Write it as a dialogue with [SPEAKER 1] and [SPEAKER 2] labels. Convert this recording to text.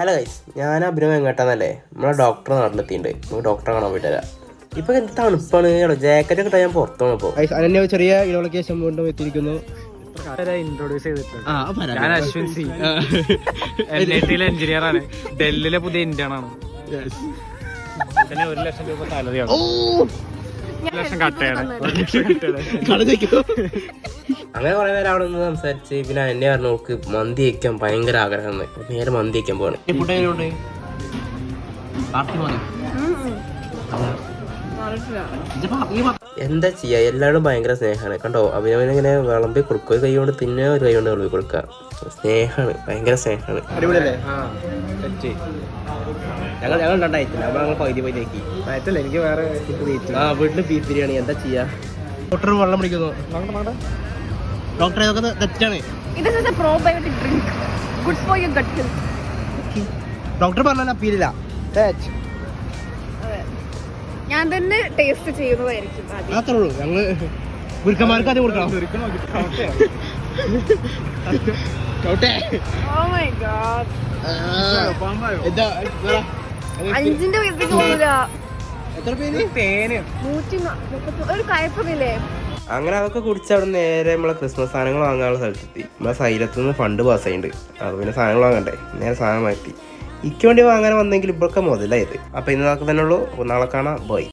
[SPEAKER 1] Hello guys, ഞാൻ അഭിനവ് എങ്ങോട്ടാന്നല്ലേ നമ്മളെ ഡോക്ടറെ നാട്ടിലെത്തിയിട്ടുണ്ട്. നമുക്ക് ഡോക്ടറെ കാണാൻ പോയിട്ടല്ല. ഇപ്പൊ എന്ത് തണുപ്പാണ്, ജാക്കറ്റ് ഒക്കെ ഞാൻ പുറത്താണ്. ഇപ്പൊ
[SPEAKER 2] അനന്യ ചെറിയ ഇടവേളയ്ക്ക് ശേഷം വീണ്ടും എത്തിയിരിക്കുന്നു.
[SPEAKER 3] ഇൻട്രോഡ്യൂസ് ചെയ്തിട്ടുണ്ട്. ഞാൻ അശ്വിൻ സി, NIT-ലെ എഞ്ചിനീയർ ആണ്. ഡൽഹിയിലെ പുതിയ ഇന്ത്യൻ ആണ്. പിന്നെ 1 ലക്ഷം രൂപ സാലറിയാണ്. 1 ലക്ഷം കട്ടയാണ്.
[SPEAKER 1] അങ്ങനെ കുറെ പേര് അവിടെ നിന്ന് സംസാരിച്ച് പിന്നെ എന്നെ പറഞ്ഞു നോക്ക് മന്തി വയ്ക്കാൻ ഭയങ്കര ആഗ്രഹമാണ്. നേരെ മന്തി വയ്ക്കാൻ പോവാണ്. എന്താ ചെയ്യാ, എല്ലാവരും ഭയങ്കര സ്നേഹമാണ്. കണ്ടോ, അഭിനവനിങ്ങനെ വിളമ്പി കൊടുക്കുക, ഒരു കൈ കൊണ്ട് തിന്നെ, ഒരു കൈ കൊണ്ട് വിളമ്പി കൊടുക്കുക. സ്നേഹമാണ്, ഭയങ്കര സ്നേഹമാണ്.
[SPEAKER 2] അടിപൊളിയല്ലേ? ഞങ്ങൾ ഉണ്ടായിട്ടില്ല, അപ്പൊ ഞങ്ങൾ പകുതി പകുതിയാക്കി.
[SPEAKER 3] എനിക്ക് വേറെ
[SPEAKER 2] വീട്ടില് ബീഫ് ബിരിയാണി. എന്താ ചെയ്യാ? ഡോക്ടർ വെള്ളം പിടിക്കുന്നു. ഡോക്ടർ ഇതൊക്കെ തെറ്റാണ്. ഡോക്ടർ പറഞ്ഞാൽ അപ്പീലില്ല.
[SPEAKER 4] ഞാൻ തന്നെ ടേസ്റ്റ് ചെയ്യുന്നതായിരിക്കും.
[SPEAKER 2] അത്രേ ഉള്ളൂ. ഞങ്ങള് ഗുരുക്കന്മാർക്ക് അത് കൊടുക്കണം.
[SPEAKER 4] Oh my God. 5 പൈസക്ക് പോകില്ല.
[SPEAKER 2] എത്ര പേര്?
[SPEAKER 4] 130 ഒരു കയപ്പമില്ലേ?
[SPEAKER 1] അങ്ങനെ അതൊക്കെ കുടിച്ച് അവിടെ നേരെ നമ്മളെ ക്രിസ്മസ് സാധനങ്ങൾ വാങ്ങാനുള്ള സ്ഥലത്തെത്തി. നമ്മളെ സൈലത്ത് നിന്ന് ഫണ്ട് പാസ്സായിട്ടുണ്ട്. അത് പിന്നെ സാധനങ്ങൾ വാങ്ങണ്ടേ, നേരെ സാധനം മാറ്റി. ഇക്ക് വേണ്ടി വാങ്ങാൻ വന്നെങ്കിൽ ഇപ്പൊക്കെ മുതലായത്. അപ്പൊ ഇന്ന് തന്നെ ഉള്ളൂ. നാളെ കാണാം. ബൈ.